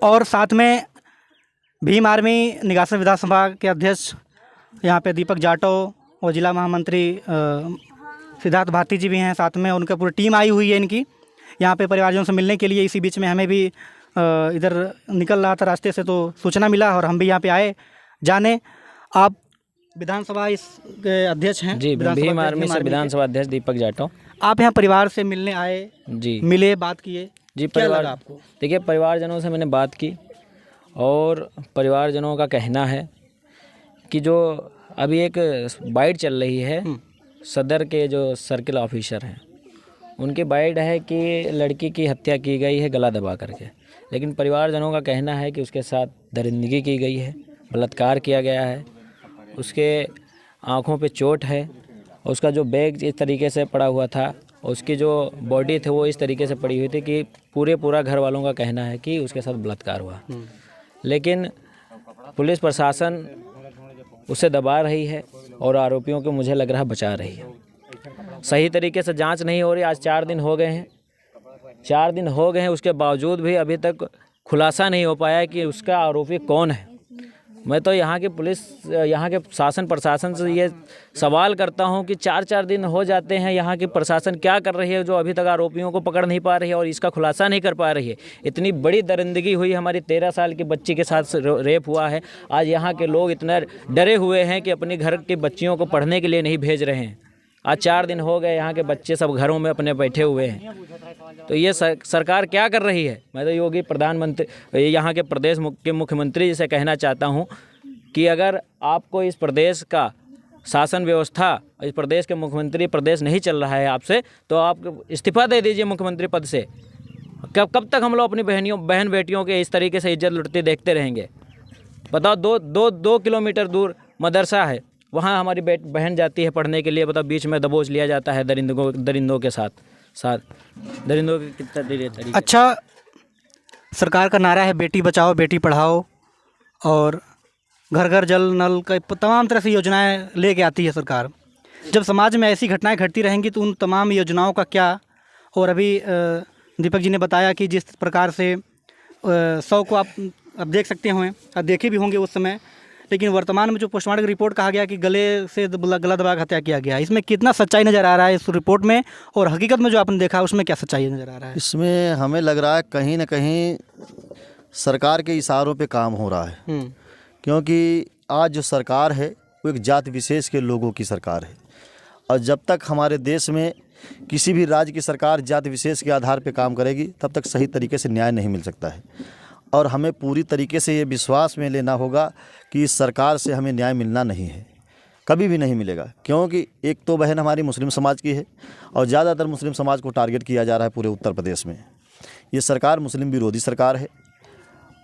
और साथ में भीम आर्मी निगासन विधानसभा के अध्यक्ष यहाँ पे दीपक जाटव और जिला महामंत्री सिद्धार्थ भारती जी भी हैं साथ में। उनका पूरी टीम आई हुई है इनकी यहाँ पे परिवारजनों से मिलने के लिए। इसी बीच में हमें भी इधर निकल रहा था रास्ते से तो सूचना मिला और हम भी यहाँ पे आए। जाने आप विधानसभा इस अध्यक्ष हैं? जी, भीम आर्मी से विधानसभा अध्यक्ष दीपक जाटव। आप यहाँ परिवार से मिलने आए? जी, मिले, बात किए? जी, क्या लगा आपको? देखिए, परिवारजनों से मैंने बात की और परिवारजनों का कहना है कि जो अभी एक बाइट चल रही है, सदर के जो सर्किल ऑफिसर हैं उनकी बाइट है कि लड़की की हत्या की गई है गला दबा करके, लेकिन परिवारजनों का कहना है कि उसके साथ दरिंदगी की गई है, बलात्कार किया गया है, उसके आँखों पे चोट है, उसका जो बैग इस तरीके से पड़ा हुआ था, उसकी जो बॉडी थी वो इस तरीके से पड़ी हुई थी कि पूरा घर वालों का कहना है कि उसके साथ बलात्कार हुआ। लेकिन पुलिस प्रशासन उसे दबा रही है और आरोपियों को मुझे लग रहा है बचा रही है। सही तरीके से जांच नहीं हो रही। आज 4 दिन हो गए हैं, 4 दिन हो गए हैं, उसके बावजूद भी अभी तक खुलासा नहीं हो पाया है कि उसका आरोपी कौन है। मैं तो यहाँ की पुलिस, यहाँ के शासन प्रशासन से ये सवाल करता हूँ कि 4-4 दिन हो जाते हैं, यहाँ की प्रशासन क्या कर रही है जो अभी तक आरोपियों को पकड़ नहीं पा रही है और इसका खुलासा नहीं कर पा रही है। इतनी बड़ी दरिंदगी हुई, हमारी 13 साल की बच्ची के साथ रेप हुआ है। आज यहाँ के लोग इतना डरे हुए हैं कि अपने घर की बच्चियों को पढ़ने के लिए नहीं भेज रहे हैं। आज 4 दिन हो गए, यहाँ के बच्चे सब घरों में अपने बैठे हुए हैं। तो ये सरकार क्या कर रही है? मैं तो योगी प्रधानमंत्री, यहाँ के प्रदेश के मुख्यमंत्री जी से कहना चाहता हूँ कि अगर आपको इस प्रदेश का शासन व्यवस्था, इस प्रदेश के मुख्यमंत्री, प्रदेश नहीं चल रहा है आपसे, तो आप इस्तीफा दे दीजिए मुख्यमंत्री पद से। कब तक हम लोग अपनी बहन बेटियों के इस तरीके से इज्जत लुटते देखते रहेंगे? बताओ, 2 किलोमीटर दूर मदरसा है, वहाँ हमारी बहन जाती है पढ़ने के लिए। बताओ, बीच में दबोच लिया जाता है दरिंदों के साथ दरिंदों के कितना तरीके। अच्छा, सरकार का नारा है बेटी बचाओ बेटी पढ़ाओ और घर घर जल नल का तमाम तरह से योजनाएं लेके आती है सरकार। जब समाज में ऐसी घटनाएं घटती रहेंगी तो उन तमाम योजनाओं का क्या? और अभी दीपक जी ने बताया कि जिस प्रकार से 100 को आप देख सकते होंगे, आप देखे भी होंगे उस समय, लेकिन वर्तमान में जो पोस्टमार्टम की रिपोर्ट कहा गया कि गले से गला दबा कर हत्या किया गया, इसमें कितना सच्चाई नज़र आ रहा है इस रिपोर्ट में? और हकीकत में जो आपने देखा उसमें क्या सच्चाई नज़र आ रहा है? इसमें हमें लग रहा है कहीं ना कहीं सरकार के इशारों पे काम हो रहा है, क्योंकि आज जो सरकार है वो एक जाति विशेष के लोगों की सरकार है। और जब तक हमारे देश में किसी भी राज्य की सरकार जाति विशेष के आधार पे काम करेगी तब तक सही तरीके से न्याय नहीं मिल सकता है। और हमें पूरी तरीके से ये विश्वास में लेना होगा कि इस सरकार से हमें न्याय मिलना नहीं है, कभी भी नहीं मिलेगा। क्योंकि एक तो बहन हमारी मुस्लिम समाज की है और ज़्यादातर मुस्लिम समाज को टारगेट किया जा रहा है पूरे उत्तर प्रदेश में। ये सरकार मुस्लिम विरोधी सरकार है,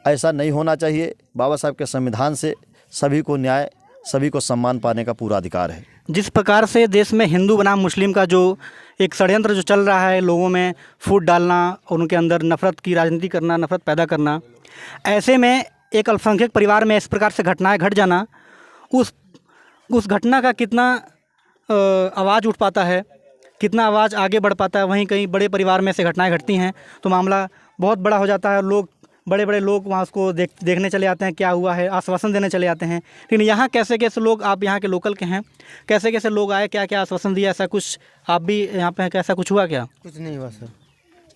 ऐसा नहीं होना चाहिए। बाबा साहब के संविधान से सभी को न्याय, सभी को सम्मान पाने का पूरा अधिकार है। जिस प्रकार से देश में हिंदू बनाम मुस्लिम का जो एक षड्यंत्र जो चल रहा है, लोगों में फूट डालना और उनके अंदर नफ़रत की राजनीति करना, नफ़रत पैदा करना, ऐसे में एक अल्पसंख्यक परिवार में इस प्रकार से घटनाएं घट जाना, उस घटना का कितना आवाज़ उठ पाता है, कितना आवाज़ आगे बढ़ पाता है। वहीं कहीं बड़े परिवार में से घटनाएं घटती हैं तो मामला बहुत बड़ा हो जाता है। लोग, बड़े लोग वहाँ उसको देखने चले जाते हैं, क्या हुआ है, आश्वासन देने चले जाते हैं। लेकिन यहाँ कैसे लोग, आप यहाँ के लोकल के हैं, कैसे लोग आए, क्या आश्वासन दिया? ऐसा कुछ आप भी यहाँ पे हैं, कैसा कुछ हुआ क्या? कुछ नहीं हुआ सर।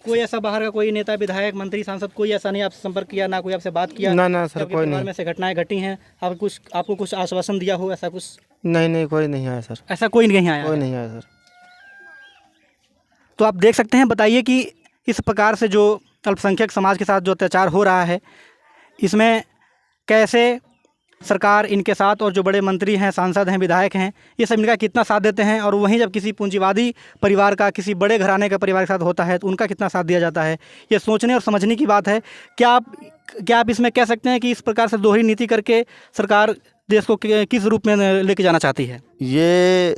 कोई ऐसा बाहर का कोई नेता, विधायक, मंत्री, सांसद, कोई ऐसा नहीं आपसे संपर्क किया, ना कोई आपसे बात किया? ना सर, कोई नहीं। में से घटनाएं घटी हैं, आपको कुछ आश्वासन दिया हो, ऐसा कुछ? नहीं, कोई नहीं आया सर। ऐसा कोई नहीं आया? कोई नहीं आया सर। तो आप देख सकते हैं। बताइए कि इस प्रकार से जो अल्पसंख्यक समाज के साथ जो अत्याचार हो रहा है, इसमें कैसे सरकार इनके साथ और जो बड़े मंत्री हैं, सांसद हैं, विधायक हैं, ये सब इनका कितना साथ देते हैं? और वहीं जब किसी पूंजीवादी परिवार का, किसी बड़े घराने का परिवार के साथ होता है तो उनका कितना साथ दिया जाता है? ये सोचने और समझने की बात है। क्या आप इसमें कह सकते हैं कि इस प्रकार से दोहरी नीति करके सरकार देश को किस रूप में लेके जाना चाहती है? ये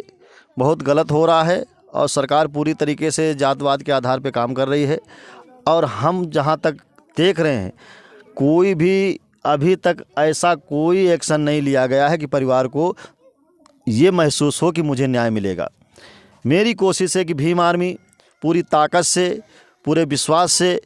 बहुत गलत हो रहा है और सरकार पूरी तरीके से जातवाद के आधार पर काम कर रही है। और हम जहाँ तक देख रहे हैं, कोई भी अभी तक ऐसा कोई एक्शन नहीं लिया गया है कि परिवार को ये महसूस हो कि मुझे न्याय मिलेगा। मेरी कोशिश है कि भीम आर्मी पूरी ताकत से, पूरे विश्वास से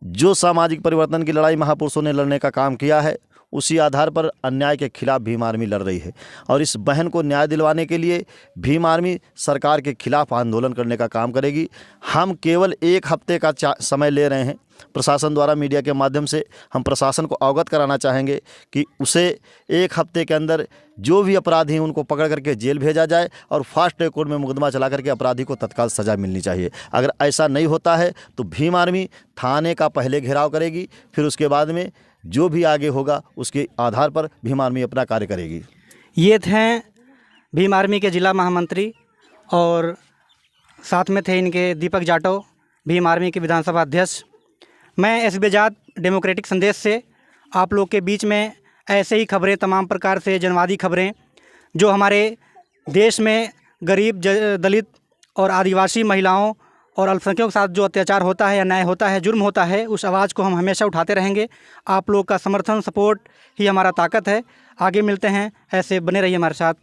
जो सामाजिक परिवर्तन की लड़ाई महापुरुषों ने लड़ने का काम किया है, उसी आधार पर अन्याय के खिलाफ भीम आर्मी लड़ रही है। और इस बहन को न्याय दिलवाने के लिए भीम आर्मी सरकार के खिलाफ आंदोलन करने का काम करेगी। हम केवल 1 हफ्ते का समय ले रहे हैं। प्रशासन द्वारा मीडिया के माध्यम से हम प्रशासन को अवगत कराना चाहेंगे कि उसे 1 हफ्ते के अंदर जो भी अपराधी हैं उनको पकड़ करके जेल भेजा जाए और फास्ट ट्रैक कोर्ट में मुकदमा चला करके अपराधी को तत्काल सज़ा मिलनी चाहिए। अगर ऐसा नहीं होता है तो भीम आर्मी थाने का पहले घेराव करेगी, फिर उसके बाद में जो भी आगे होगा उसके आधार पर भीम आर्मी अपना कार्य करेगी। ये थे भीम आर्मी के जिला महामंत्री और साथ में थे इनके दीपक जाटव, भीम आर्मी के विधानसभा अध्यक्ष। मैं एसबी आज़ाद डेमोक्रेटिक संदेश से आप लोग के बीच में ऐसे ही खबरें, तमाम प्रकार से जनवादी खबरें जो हमारे देश में गरीब, दलित और आदिवासी महिलाओं और अल्पसंख्यकों के साथ जो अत्याचार होता है, अन्याय होता है, जुर्म होता है, उस आवाज़ को हम हमेशा उठाते रहेंगे। आप लोग का समर्थन, सपोर्ट ही हमारा ताकत है। आगे मिलते हैं, ऐसे बने रहिए हमारे साथ।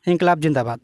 इंकलाब जिंदाबाद।